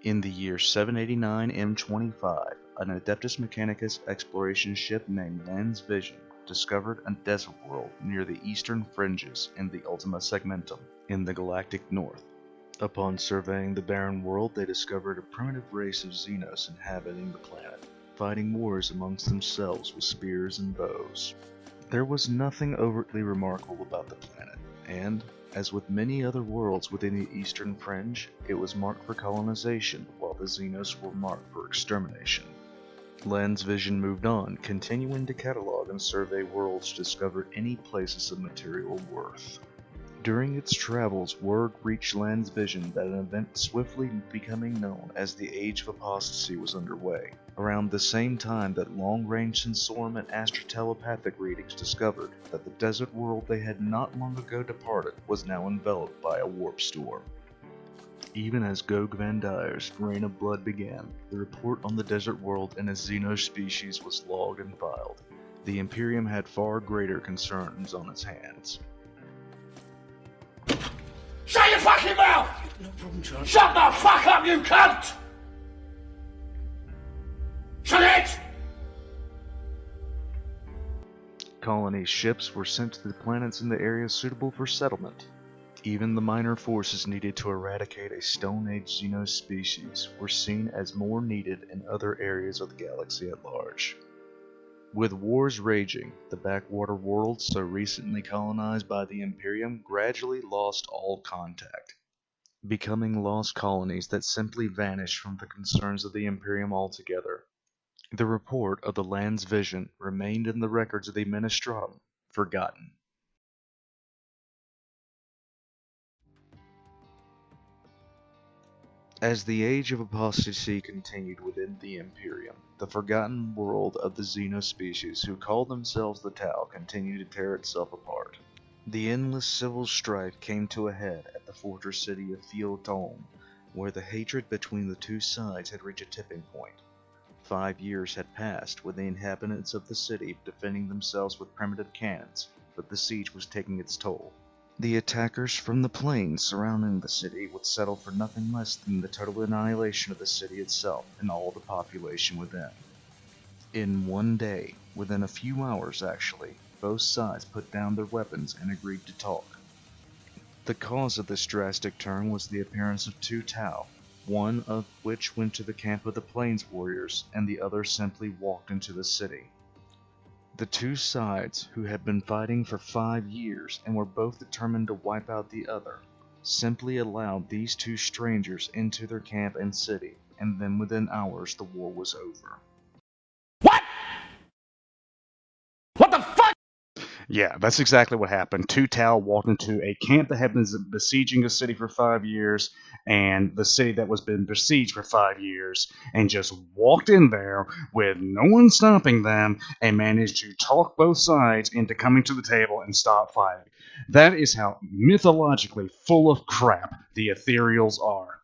In the year 789 M25, an Adeptus Mechanicus exploration ship named Land's Vision discovered a desert world near the eastern fringes in the Ultima Segmentum in the galactic north. Upon surveying the barren world, they discovered a primitive race of Xenos inhabiting the planet, fighting wars amongst themselves with spears and bows. There was nothing overtly remarkable about the planet, and, as with many other worlds within the eastern fringe, it was marked for colonization, while the Xenos were marked for extermination. Land's Vision moved on, continuing to catalog and survey worlds to discover any places of material worth. During its travels, word reached Land's Vision that an event swiftly becoming known as the Age of Apostasy was underway, around the same time that long-range sensorium and astrotelepathic readings discovered that the desert world they had not long ago departed was now enveloped by a warp storm. Even as Gog Van Dyer's reign of blood began, the report on the desert world and its Xeno species was logged and filed. The Imperium had far greater concerns on its hands. Shut your fucking mouth! No problem, John. Shut the fuck up, you cunt! Shut it! Colony ships were sent to the planets in the areas suitable for settlement. Even the minor forces needed to eradicate a Stone Age Xeno species were seen as more needed in other areas of the galaxy at large. With wars raging, the backwater worlds so recently colonized by the Imperium gradually lost all contact, becoming lost colonies that simply vanished from the concerns of the Imperium altogether. The report of the Land's Vision remained in the records of the Administratum, forgotten. As the Age of Apostasy continued within the Imperium, the forgotten world of the Xeno species who called themselves the Tau continued to tear itself apart. The endless civil strife came to a head at the fortress city of Theotome, where the hatred between the two sides had reached a tipping point. 5 years had passed with the inhabitants of the city defending themselves with primitive cannons, but the siege was taking its toll. The attackers from the plains surrounding the city would settle for nothing less than the total annihilation of the city itself and all the population within. In one day, within a few hours actually, both sides put down their weapons and agreed to talk. The cause of this drastic turn was the appearance of two Tau, one of which went to the camp of the Plains Warriors and the other simply walked into the city. The two sides, who had been fighting for 5 years and were both determined to wipe out the other, simply allowed these two strangers into their camp and city, and then within hours the war was over. What? What the fuck? Yeah, that's exactly what happened. Two Tau walked into a camp that had been besieging a city for 5 years, and the city that was been besieged for 5 years, and just walked in there with no one stopping them, and managed to talk both sides into coming to the table and stop fighting. That is how mythologically full of crap the Ethereals are.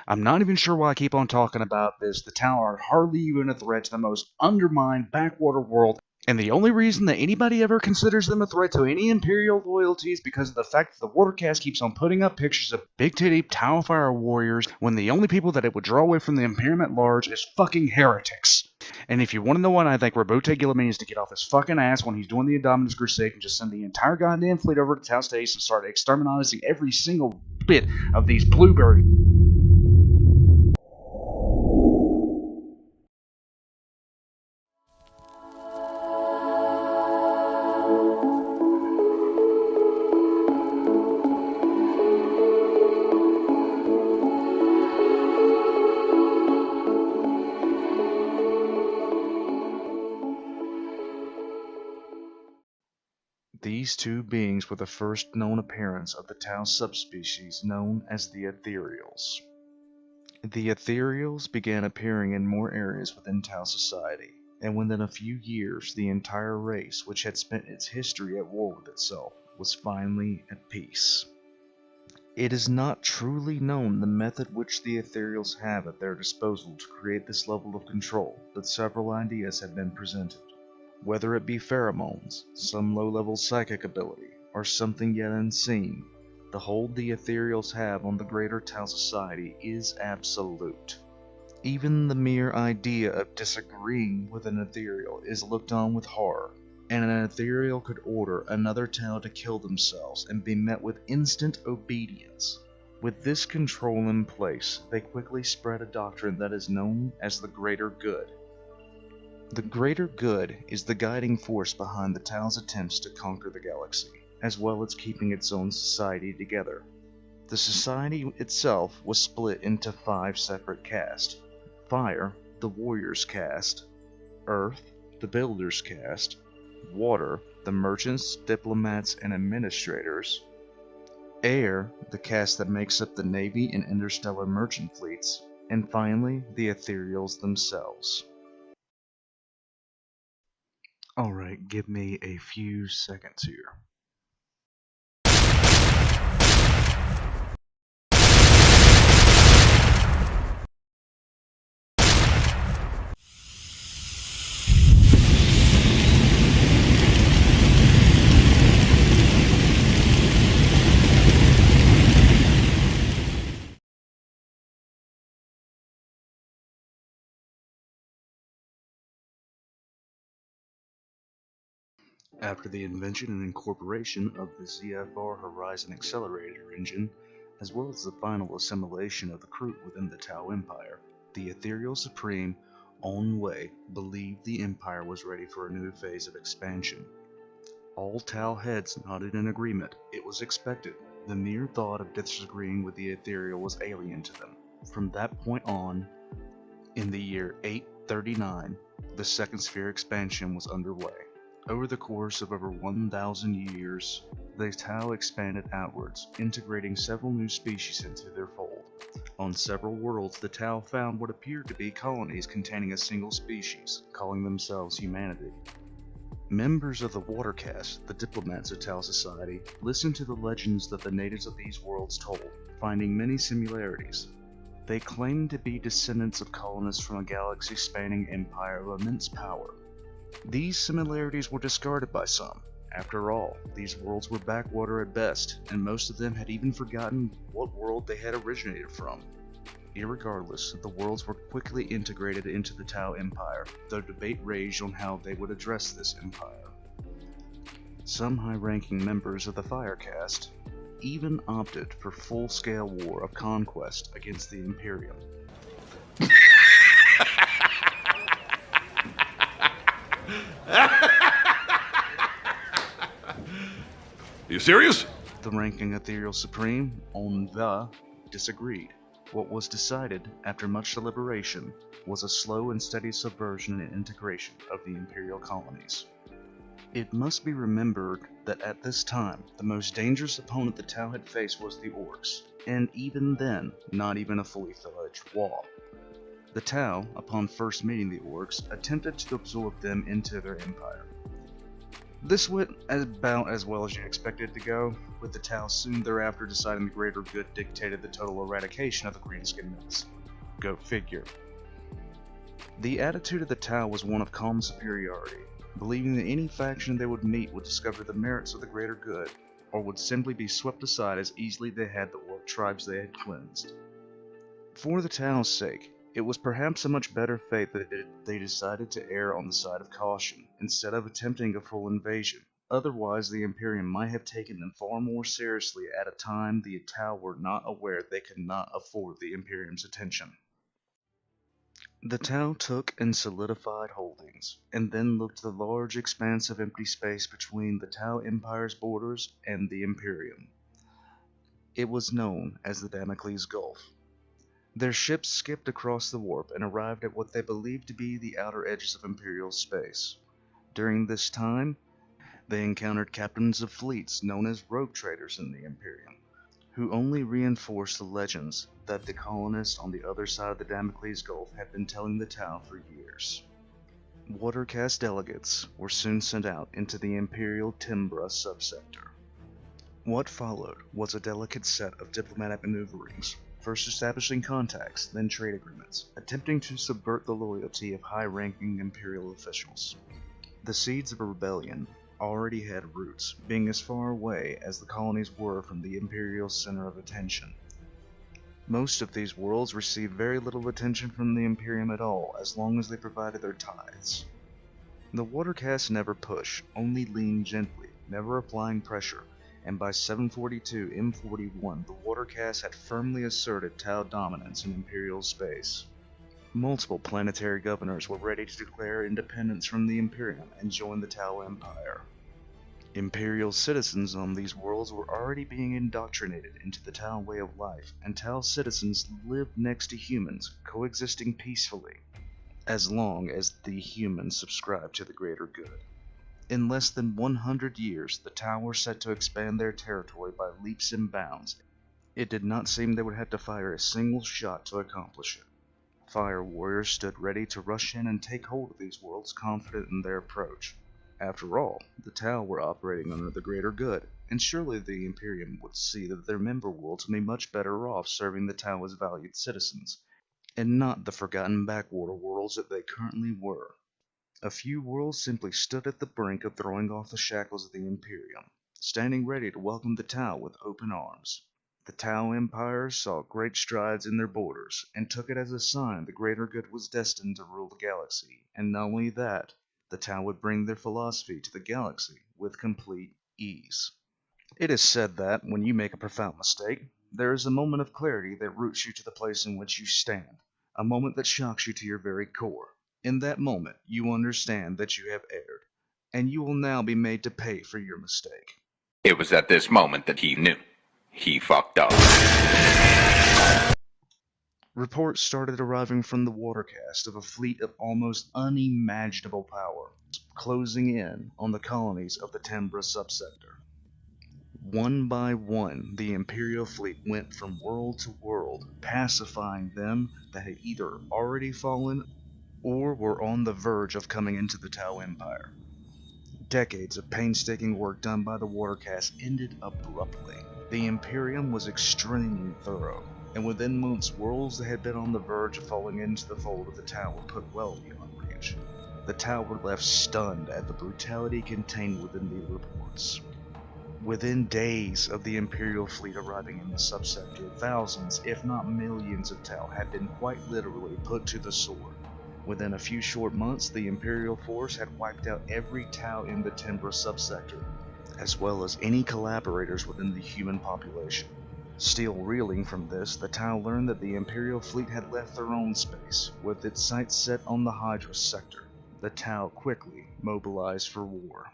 I'm not even sure why I keep on talking about this. The Tau are hardly even a threat to the most undermined backwater world. And the only reason that anybody ever considers them a threat to any Imperial loyalty is because of the fact that the Watercast keeps on putting up pictures of big-titty Tau Fire warriors when the only people that it would draw away from the Imperium at large is fucking heretics. And if you want to know what I think, Robote Gilliman needs to get off his fucking ass when he's doing the Indominus Crusade and just send the entire goddamn fleet over to Tau States and start exterminating every single bit of these blueberry. These two beings were the first known appearance of the Tau subspecies known as the Ethereals. The Ethereals began appearing in more areas within Tau society, and within a few years the entire race, which had spent its history at war with itself, was finally at peace. It is not truly known the method which the Ethereals have at their disposal to create this level of control, but several ideas have been presented. Whether it be pheromones, some low-level psychic ability, or something yet unseen, the The hold the Ethereals have on the greater Tau society is absolute. Even the mere idea of disagreeing with an Ethereal is looked on with horror, and an Ethereal could order another Tau to kill themselves and be met with instant obedience. With this control in place, they quickly spread a doctrine that is known as the Greater Good. The Greater Good is the guiding force behind the Tau's attempts to conquer the galaxy, as well as keeping its own society together. The society itself was split into 5 separate castes: Fire, the Warriors caste; Earth, the Builders caste; Water, the Merchants, Diplomats, and Administrators; Air, the caste that makes up the Navy and interstellar merchant fleets; and finally, the Ethereals themselves. Alright, give me a few seconds here. After the invention and incorporation of the ZFR Horizon Accelerator engine, as well as the final assimilation of the crew within the Tau Empire, the Ethereal Supreme, On Wei, believed the Empire was ready for a new phase of expansion. All Tau heads nodded in agreement. It was expected. The mere thought of disagreeing with the Ethereal was alien to them. From that point on, in the year 839, the Second Sphere expansion was underway. Over the course of over 1,000 years, the Tau expanded outwards, integrating several new species into their fold. On several worlds, the Tau found what appeared to be colonies containing a single species, calling themselves humanity. Members of the Water caste, the diplomats of Tau society, listened to the legends that the natives of these worlds told, finding many similarities. They claimed to be descendants of colonists from a galaxy-spanning empire of immense power. These similarities were discarded by some. After all, these worlds were backwater at best, and most of them had even forgotten what world they had originated from. Irregardless, the worlds were quickly integrated into the Tau Empire, though debate raged on how they would address this empire. Some high-ranking members of the Fire caste even opted for full-scale war of conquest against the Imperium. You serious? The ranking Ethereal Supreme, On Wei, disagreed. What was decided, after much deliberation, was a slow and steady subversion and integration of the Imperial colonies. It must be remembered that at this time, the most dangerous opponent the Tau had faced was the Orcs, and even then, not even a fully fledged Wall. The Tau, upon first meeting the Orcs, attempted to absorb them into their empire. This went about as well as you expected it to go, with the Tau soon thereafter deciding the greater good dictated the total eradication of the green-skinned myths. Go figure. The attitude of the Tau was one of calm superiority, believing that any faction they would meet would discover the merits of the greater good, or would simply be swept aside as easily they had the Orc tribes they had cleansed. For the Tau's sake, it was perhaps a much better fate that they decided to err on the side of caution, instead of attempting a full invasion. Otherwise, the Imperium might have taken them far more seriously at a time the Tau were not aware they could not afford the Imperium's attention. The Tau took and solidified holdings, and then looked the large expanse of empty space between the Tau Empire's borders and the Imperium. It was known as the Damocles Gulf. Their ships skipped across the warp and arrived at what they believed to be the outer edges of Imperial space. During this time, they encountered captains of fleets known as rogue traders in the Imperium, who only reinforced the legends that the colonists on the other side of the Damocles Gulf had been telling the Tau for years. Water caste delegates were soon sent out into the Imperial Timbra subsector. What followed was a delicate set of diplomatic maneuverings, first establishing contacts, then trade agreements, attempting to subvert the loyalty of high-ranking Imperial officials. The seeds of a rebellion, already had roots, being as far away as the colonies were from the Imperial center of attention. Most of these worlds received very little attention from the Imperium at all, as long as they provided their tithes. The watercasts never push, only lean gently, never applying pressure, and by 742 M41 the watercasts had firmly asserted Tau dominance in Imperial space. Multiple planetary governors were ready to declare independence from the Imperium and join the Tau Empire. Imperial citizens on these worlds were already being indoctrinated into the Tau way of life, and Tau citizens lived next to humans, coexisting peacefully, as long as the humans subscribed to the greater good. In less than 100 years, the Tau were set to expand their territory by leaps and bounds. It did not seem they would have to fire a single shot to accomplish it. Fire warriors stood ready to rush in and take hold of these worlds, confident in their approach. After all, the Tau were operating under the greater good, and surely the Imperium would see that their member worlds would be much better off serving the Tau as valued citizens, and not the forgotten backwater worlds that they currently were. A few worlds simply stood at the brink of throwing off the shackles of the Imperium, standing ready to welcome the Tau with open arms. The Tau Empire saw great strides in their borders, and took it as a sign the greater good was destined to rule the galaxy, and not only that, the Tau would bring their philosophy to the galaxy with complete ease. It is said that, when you make a profound mistake, there is a moment of clarity that roots you to the place in which you stand, a moment that shocks you to your very core. In that moment, you understand that you have erred, and you will now be made to pay for your mistake. It was at this moment that he knew. He fucked up. Reports started arriving from the watercast of a fleet of almost unimaginable power, closing in on the colonies of the Tembra subsector. One by one, the Imperial fleet went from world to world, pacifying them that had either already fallen or were on the verge of coming into the Tau Empire. Decades of painstaking work done by the watercast ended abruptly. The Imperium was extremely thorough, and within months worlds that had been on the verge of falling into the fold of the Tau were put well beyond reach. The Tau were left stunned at the brutality contained within the reports. Within days of the Imperial fleet arriving in the subsector, thousands, if not millions of Tau had been quite literally put to the sword. Within a few short months, the Imperial force had wiped out every Tau in the Tembra subsector, as well as any collaborators within the human population. Still reeling from this, the Tau learned that the Imperial fleet had left their own space, with its sights set on the Hydra sector. The Tau quickly mobilized for war.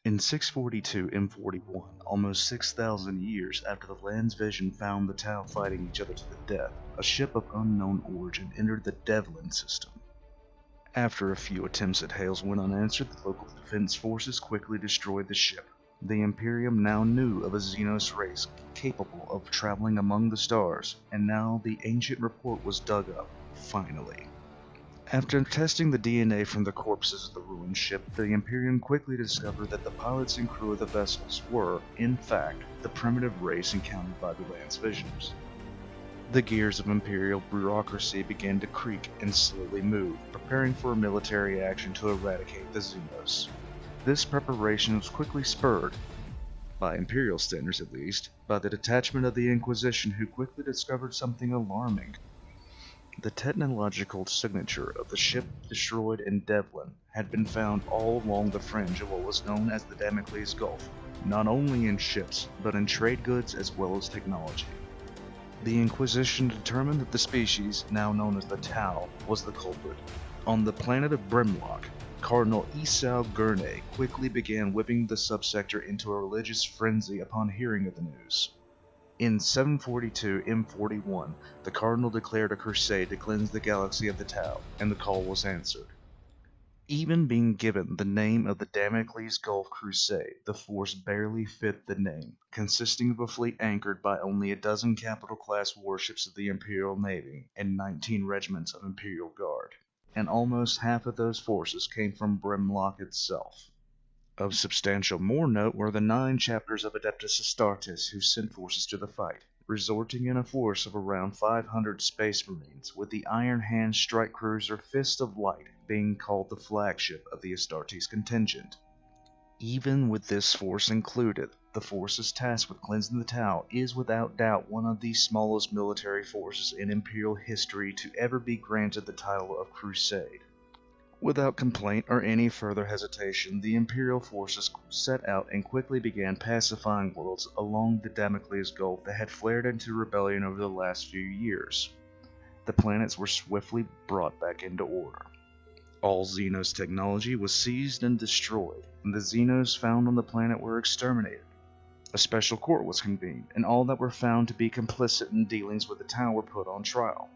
In 642 M41, almost 6,000 years after the Land's vision found the Tau fighting each other to the death, a ship of unknown origin entered the Devlin system. After a few attempts at hails went unanswered, the local defense forces quickly destroyed the ship. The Imperium now knew of a Xenos race capable of traveling among the stars, and now the ancient report was dug up, finally. After testing the DNA from the corpses of the ruined ship, the Imperium quickly discovered that the pilots and crew of the vessels were, in fact, the primitive race encountered by the Land's visions. The gears of Imperial bureaucracy began to creak and slowly move, preparing for a military action to eradicate the Xenos. This preparation was quickly spurred, by Imperial standards at least, by the detachment of the Inquisition, who quickly discovered something alarming. The technological signature of the ship destroyed in Devlin had been found all along the fringe of what was known as the Damocles Gulf, not only in ships, but in trade goods as well as technology. The Inquisition determined that the species, now known as the Tau, was the culprit. On the planet of Brimlock, Cardinal Esau Gurney quickly began whipping the subsector into a religious frenzy upon hearing of the news. In 742 M41, the Cardinal declared a crusade to cleanse the galaxy of the Tau, and the call was answered. Even being given the name of the Damocles Gulf Crusade, the force barely fit the name, consisting of a fleet anchored by only a dozen capital-class warships of the Imperial Navy and 19 regiments of Imperial Guard, and almost half of those forces came from Brimlock itself. Of substantial more note were the 9 chapters of Adeptus Astartes who sent forces to the fight, resorting in a force of around 500 Space Marines with the Iron Hand strike cruiser Fist of Light being called the flagship of the Astartes contingent. Even with this force included, the forces tasked with cleansing the Tau is without doubt one of the smallest military forces in Imperial history to ever be granted the title of Crusade. Without complaint or any further hesitation, the Imperial forces set out and quickly began pacifying worlds along the Damocles Gulf that had flared into rebellion over the last few years. The planets were swiftly brought back into order. All Xenos technology was seized and destroyed, and the Xenos found on the planet were exterminated. A special court was convened, and all that were found to be complicit in dealings with the Tau were put on trial.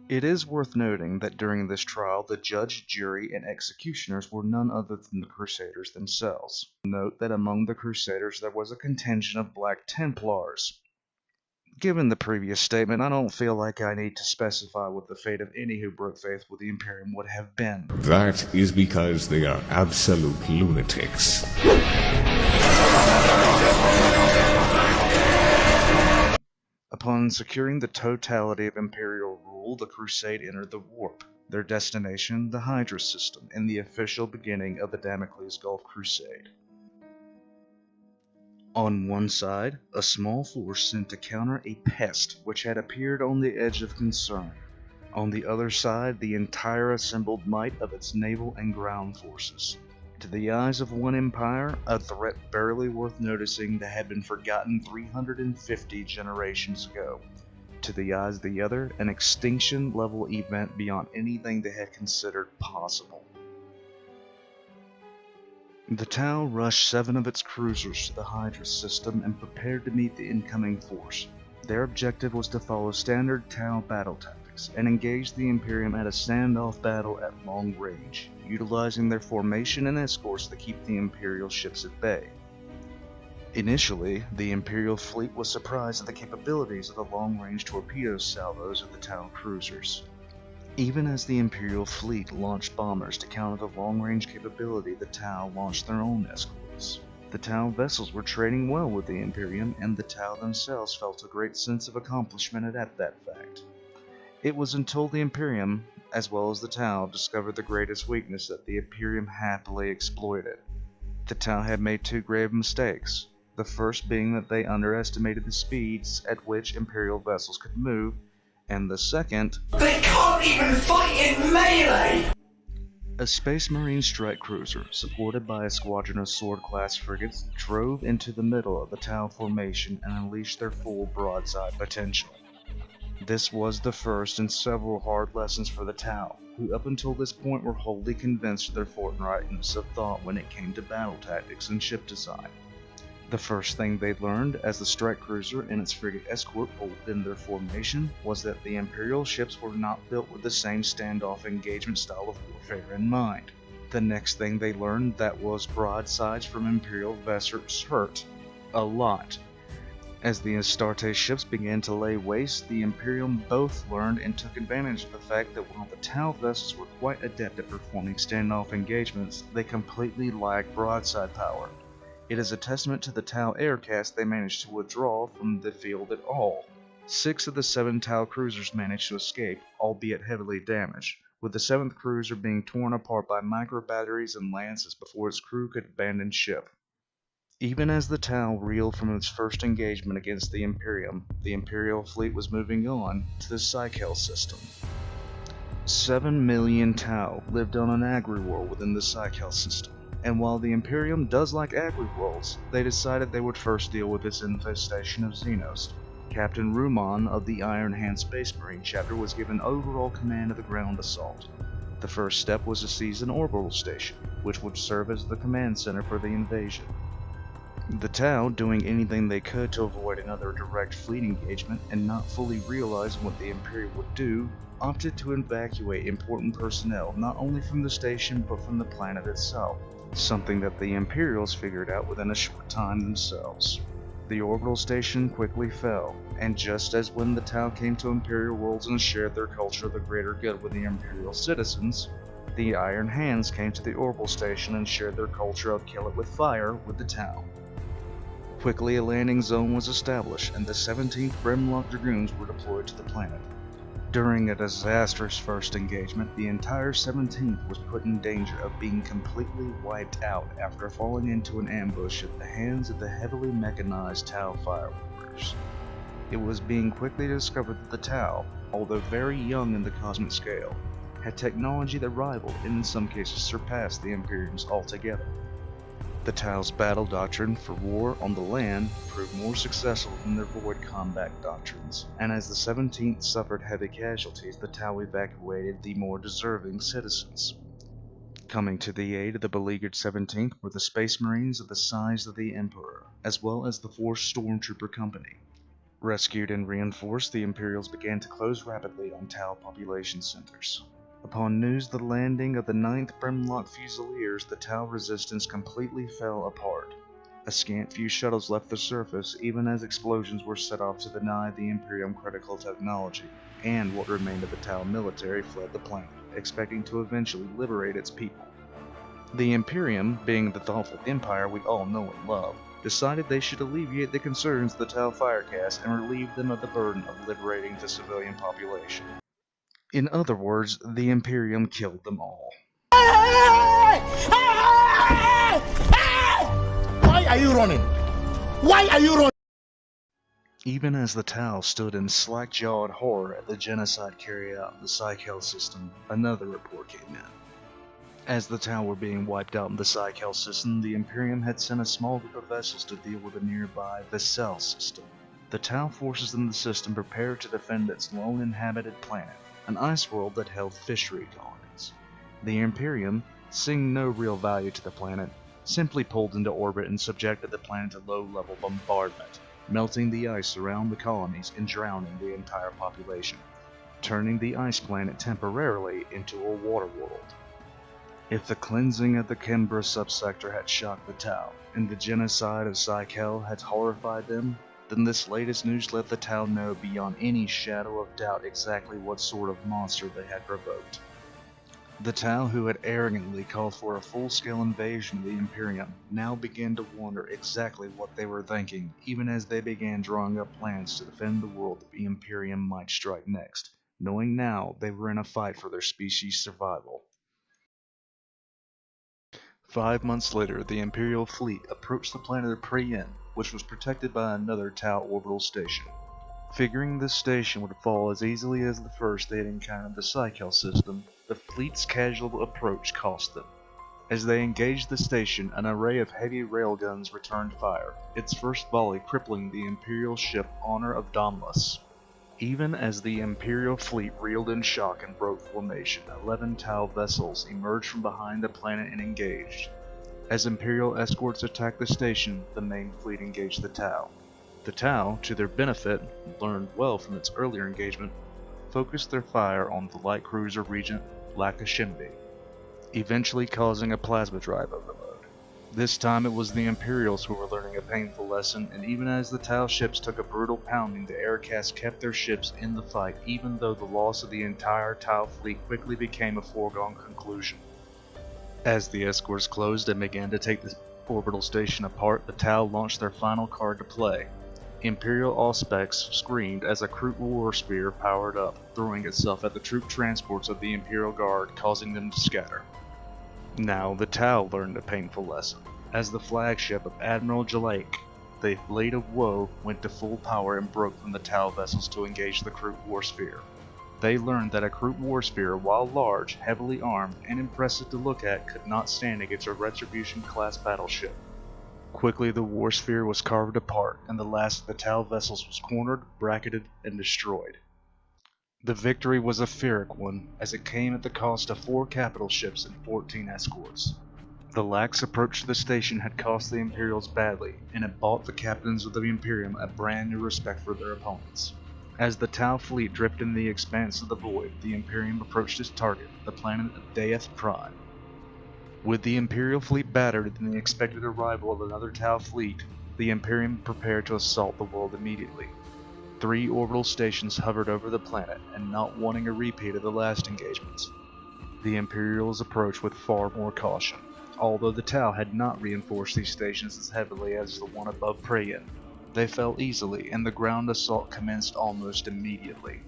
It is worth noting that during this trial, the judge, jury, and executioners were none other than the Crusaders themselves. Note that among the Crusaders there was a contingent of Black Templars. Given the previous statement, I don't feel like I need to specify what the fate of any who broke faith with the Imperium would have been. That is because they are absolute lunatics. Upon securing the totality of Imperial rule, the Crusade entered the Warp, their destination the Hydra system, and the official beginning of the Damocles Gulf Crusade. On one side, a small force sent to counter a pest which had appeared on the edge of concern. On the other side, the entire assembled might of its naval and ground forces. To the eyes of one empire, a threat barely worth noticing that had been forgotten 350 generations ago. To the eyes of the other, an extinction-level event beyond anything they had considered possible. The Tau rushed 7 of its cruisers to the Hydra system and prepared to meet the incoming force. Their objective was to follow standard Tau battle tactics and engage the Imperium at a standoff battle at long range, utilizing their formation and escorts to keep the Imperial ships at bay. Initially, the Imperial fleet was surprised at the capabilities of the long-range torpedo salvos of the Tau cruisers. Even as the Imperial fleet launched bombers to counter the long-range capability, the Tau launched their own escorts. The Tau vessels were trading well with the Imperium, and the Tau themselves felt a great sense of accomplishment at that fact. It was until the Imperium, as well as the Tau, discovered the greatest weakness that the Imperium happily exploited. The Tau had made 2 grave mistakes, the first being that they underestimated the speeds at which Imperial vessels could move, and the second, they can't even fight in melee! A Space Marine strike cruiser, supported by a squadron of sword-class frigates, drove into the middle of the Tau formation and unleashed their full broadside potential. This was the first in several hard lessons for the Tau, who up until this point were wholly convinced of their forthrightness of thought when it came to battle tactics and ship design. The first thing they learned as the strike cruiser and its frigate escort pulled in their formation was that the Imperial ships were not built with the same standoff engagement style of warfare in mind. The next thing they learned that was broadsides from Imperial vessels hurt. A lot. As the Astartes ships began to lay waste, the Imperium both learned and took advantage of the fact that while the Tau vessels were quite adept at performing standoff engagements, they completely lacked broadside power. It is a testament to the Tau aircast they managed to withdraw from the field at all. 6 of the 7 Tau cruisers managed to escape, albeit heavily damaged, with the 7th cruiser being torn apart by micro-batteries and lances before its crew could abandon ship. Even as the Tau reeled from its first engagement against the Imperium, the Imperial fleet was moving on to the Psychel system. 7 million Tau lived on an agri-world within the Psychel system. And while the Imperium does like agri-worlds, they decided they would first deal with this infestation of Xenos. Captain Ruman of the Iron Hand Space Marine chapter was given overall command of the ground assault. The first step was to seize an orbital station, which would serve as the command center for the invasion. The Tau, doing anything they could to avoid another direct fleet engagement and not fully realizing what the Imperium would do, opted to evacuate important personnel not only from the station but from the planet itself. Something that the Imperials figured out within a short time themselves. The orbital station quickly fell, and just as when the Tau came to Imperial worlds and shared their culture of the greater good with the Imperial citizens, the Iron Hands came to the orbital station and shared their culture of kill it with fire with the Tau. Quickly a landing zone was established, and the 17th Grimlock Dragoons were deployed to the planet. During a disastrous first engagement, the entire 17th was put in danger of being completely wiped out after falling into an ambush at the hands of the heavily mechanized Tau fireworkers. It was being quickly discovered that the Tau, although very young in the cosmic scale, had technology that rivaled and in some cases surpassed the Imperium's altogether. The Tau's battle doctrine for war on the land proved more successful than their void combat doctrines, and as the 17th suffered heavy casualties, the Tau evacuated the more deserving citizens. Coming to the aid of the beleaguered 17th were the Space Marines of the size of the Emperor, as well as the 4th Stormtrooper Company. Rescued and reinforced, the Imperials began to close rapidly on Tau population centers. Upon news of the landing of the 9th Brimlock Fusiliers, the Tau resistance completely fell apart. A scant few shuttles left the surface, even as explosions were set off to deny the Imperium critical technology, and what remained of the Tau military fled the planet, expecting to eventually liberate its people. The Imperium, being the thoughtful empire we all know and love, decided they should alleviate the concerns of the Tau Firecaste and relieve them of the burden of liberating the civilian population. In other words, the Imperium killed them all. Why are you running? Why are you running? Even as the Tau stood in slack-jawed horror at the genocide carried out in the Psychel system, another report came in. As the Tau were being wiped out in the Psychel system, the Imperium had sent a small group of vessels to deal with the nearby Vessel system. The Tau forces in the system prepared to defend its lone inhabited planet, an ice world that held fishery colonies. The Imperium, seeing no real value to the planet, simply pulled into orbit and subjected the planet to low-level bombardment, melting the ice around the colonies and drowning the entire population, turning the ice planet temporarily into a water world. If the cleansing of the Kimbra subsector had shocked the Tau, and the genocide of Psychel had horrified them, then this latest news let the Tau know beyond any shadow of doubt exactly what sort of monster they had provoked. The Tau, who had arrogantly called for a full-scale invasion of the Imperium, now began to wonder exactly what they were thinking, even as they began drawing up plans to defend the world that the Imperium might strike next, knowing now they were in a fight for their species' survival. 5 months later, the Imperial fleet approached the planet of Prien, which was protected by another Tau orbital station. Figuring this station would fall as easily as the first they had encountered the Psychel system, the fleet's casual approach cost them. As they engaged the station, an array of heavy railguns returned fire, its first volley crippling the Imperial ship Honor of Damocles. Even as the Imperial fleet reeled in shock and broke formation, 11 Tau vessels emerged from behind the planet and engaged. As Imperial escorts attacked the station, the main fleet engaged the Tau. The Tau, to their benefit, learned well from its earlier engagement, focused their fire on the light cruiser Regent Lakashimbi, eventually causing a plasma drive overload. This time it was the Imperials who were learning a painful lesson, and even as the Tau ships took a brutal pounding, the Aircast kept their ships in the fight, even though the loss of the entire Tau fleet quickly became a foregone conclusion. As the escorts closed and began to take the orbital station apart, the Tau launched their final card to play. Imperial Auspex screamed as a Kroot war spear powered up, throwing itself at the troop transports of the Imperial Guard, causing them to scatter. Now the Tau learned a painful lesson. As the flagship of Admiral Jalake, the Blade of Woe went to full power and broke from the Tau vessels to engage the Kroot war spear. They learned that a Kroot war spear, while large, heavily armed, and impressive to look at, could not stand against a Retribution-class battleship. Quickly the war sphere was carved apart, and the last of the Tau vessels was cornered, bracketed, and destroyed. The victory was a Pyrrhic one, as it came at the cost of 4 capital ships and 14 escorts. The lax approach to the station had cost the Imperials badly, and it bought the captains of the Imperium a brand new respect for their opponents. As the Tau fleet drifted in the expanse of the void, the Imperium approached its target, the planet of Death Prime. With the Imperial fleet battered and the expected arrival of another Tau fleet, the Imperium prepared to assault the world immediately. 3 orbital stations hovered over the planet, and not wanting a repeat of the last engagements, the Imperials approached with far more caution, although the Tau had not reinforced these stations as heavily as the one above Prien. They fell easily, and the ground assault commenced almost immediately.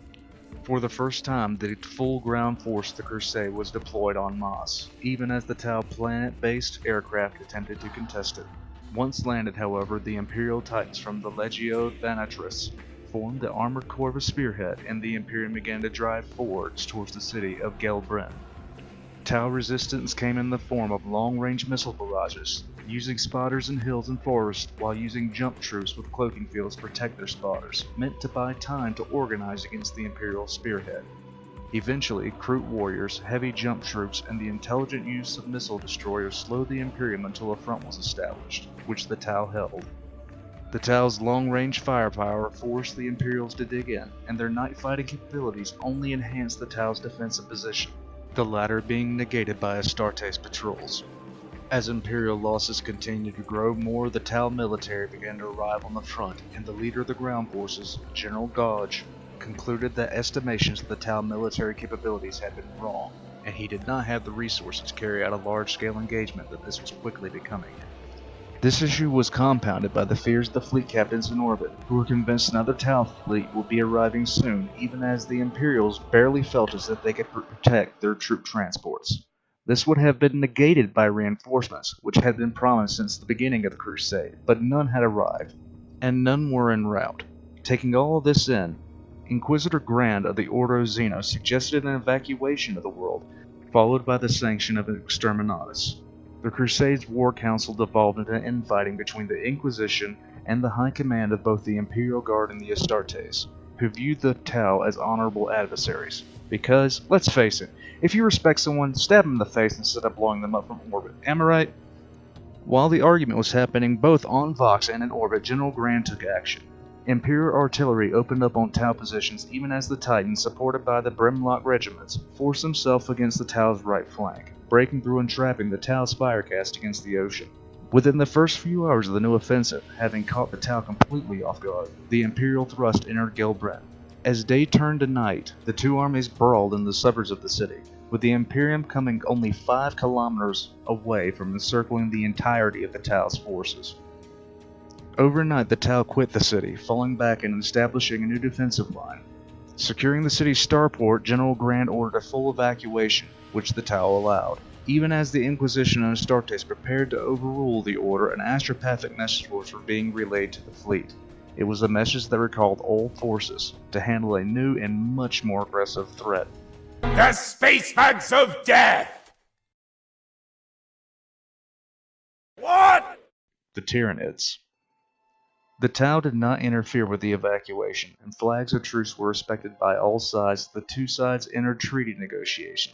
For the first time, the full ground force of the Crusade was deployed en masse, even as the Tau planet-based aircraft attempted to contest it. Once landed, however, the Imperial Titans from the Legio Thanatos formed the armored corps of a spearhead, and the Imperium began to drive forwards towards the city of Gelbrunn. Tau resistance came in the form of long-range missile barrages, using spotters in hills and forests while using jump troops with cloaking fields to protect their spotters, meant to buy time to organize against the Imperial spearhead. Eventually, Kroot warriors, heavy jump troops, and the intelligent use of missile destroyers slowed the Imperium until a front was established, which the Tau held. The Tau's long-range firepower forced the Imperials to dig in, and their night fighting capabilities only enhanced the Tau's defensive position, the latter being negated by Astartes patrols. As Imperial losses continued to grow, more of the Tau military began to arrive on the front, and the leader of the ground forces, General Gauge, concluded that estimations of the Tau military capabilities had been wrong, and he did not have the resources to carry out a large-scale engagement that this was quickly becoming. This issue was compounded by the fears of the fleet captains in orbit, who were convinced another Tau fleet would be arriving soon, even as the Imperials barely felt as if they could protect their troop transports. This would have been negated by reinforcements, which had been promised since the beginning of the Crusade, but none had arrived, and none were en route. Taking all of this in, Inquisitor Grand of the Ordo Xeno suggested an evacuation of the world, followed by the sanction of exterminatus. The Crusade's War Council devolved into infighting between the Inquisition and the high command of both the Imperial Guard and the Astartes, who viewed the Tau as honorable adversaries. Because, let's face it, if you respect someone, stab them in the face instead of blowing them up from orbit. Am I right? While the argument was happening both on Vox and in orbit, General Grand took action. Imperial artillery opened up on Tau positions even as the Titans, supported by the Brimlock regiments, forced themselves against the Tau's right flank, breaking through and trapping the Tau's firecast against the ocean. Within the first few hours of the new offensive, having caught the Tau completely off guard, the Imperial thrust entered Gelbrunn. As day turned to night, the two armies brawled in the suburbs of the city, with the Imperium coming only 5 kilometers away from encircling the entirety of the Tau's forces. Overnight, the Tau quit the city, falling back and establishing a new defensive line. Securing the city's starport, General Grand ordered a full evacuation, which the Tau allowed. Even as the Inquisition and Astartes prepared to overrule the order, an astropathic message was being relayed to the fleet. It was a message that recalled old forces to handle a new and much more aggressive threat. The space bugs of death! What? The Tyranids. The Tau did not interfere with the evacuation, and flags of truce were respected by all sides as the two sides entered treaty negotiation.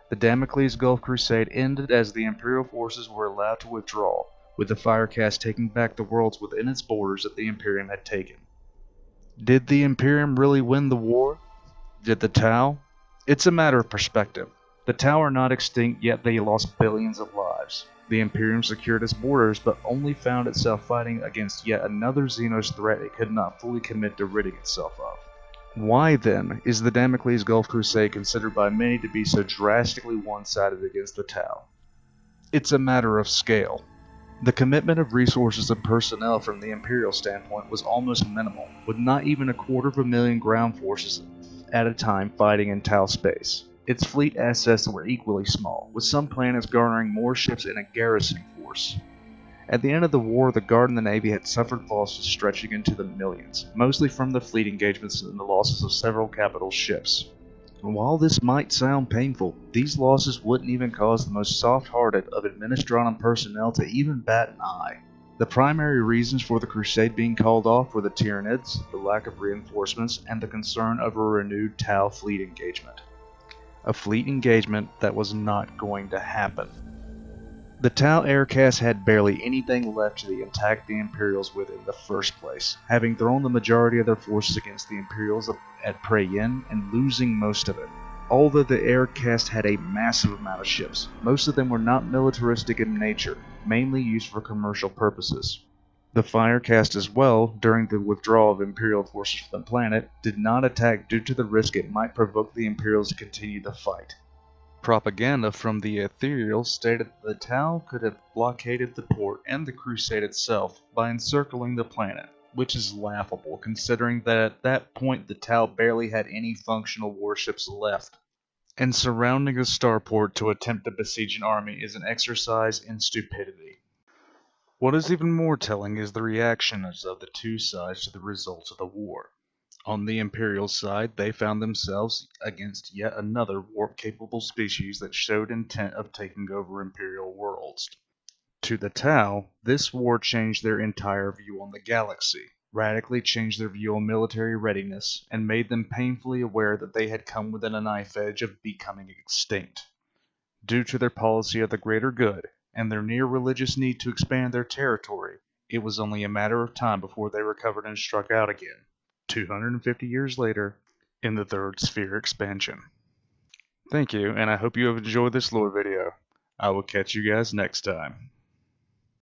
The Damocles Gulf Crusade ended as the Imperial forces were allowed to withdraw, with the Firecast taking back the worlds within its borders that the Imperium had taken. Did the Imperium really win the war? Did the Tau? It's a matter of perspective. The Tau are not extinct, yet they lost billions of lives. The Imperium secured its borders, but only found itself fighting against yet another Xenos threat it could not fully commit to ridding itself of. Why, then, is the Damocles Gulf Crusade considered by many to be so drastically one-sided against the Tau? It's a matter of scale. The commitment of resources and personnel from the Imperial standpoint was almost minimal, with not even 250,000 ground forces at a time fighting in Tau space. Its fleet assets were equally small, with some planets garnering more ships in a garrison force. At the end of the war, the Guard and the Navy had suffered losses stretching into the millions, mostly from the fleet engagements and the losses of several capital ships. While this might sound painful, these losses wouldn't even cause the most soft-hearted of Administratum personnel to even bat an eye. The primary reasons for the Crusade being called off were the Tyranids, the lack of reinforcements, and the concern of a renewed Tau fleet engagement. A fleet engagement that was not going to happen. The Tau aircast had barely anything left to attack the Imperials with in the first place, having thrown the majority of their forces against the Imperials at Prayen and losing most of it. Although the aircast had a massive amount of ships, most of them were not militaristic in nature, mainly used for commercial purposes. The Firecast as well, during the withdrawal of Imperial forces from the planet, did not attack due to the risk it might provoke the Imperials to continue the fight. Propaganda from the Ethereal stated that the Tau could have blockaded the port and the Crusade itself by encircling the planet, which is laughable considering that at that point the Tau barely had any functional warships left. And surrounding a starport to attempt to besiege an army is an exercise in stupidity. What is even more telling is the reactions of the two sides to the results of the war. On the Imperial side, they found themselves against yet another warp-capable species that showed intent of taking over Imperial worlds. To the Tau, this war changed their entire view on the galaxy, radically changed their view on military readiness, and made them painfully aware that they had come within a knife edge of becoming extinct. Due to their policy of the greater good, and their near-religious need to expand their territory, it was only a matter of time before they recovered and struck out again, 250 years later, in the Third Sphere expansion. Thank you, and I hope you have enjoyed this lore video. I will catch you guys next time.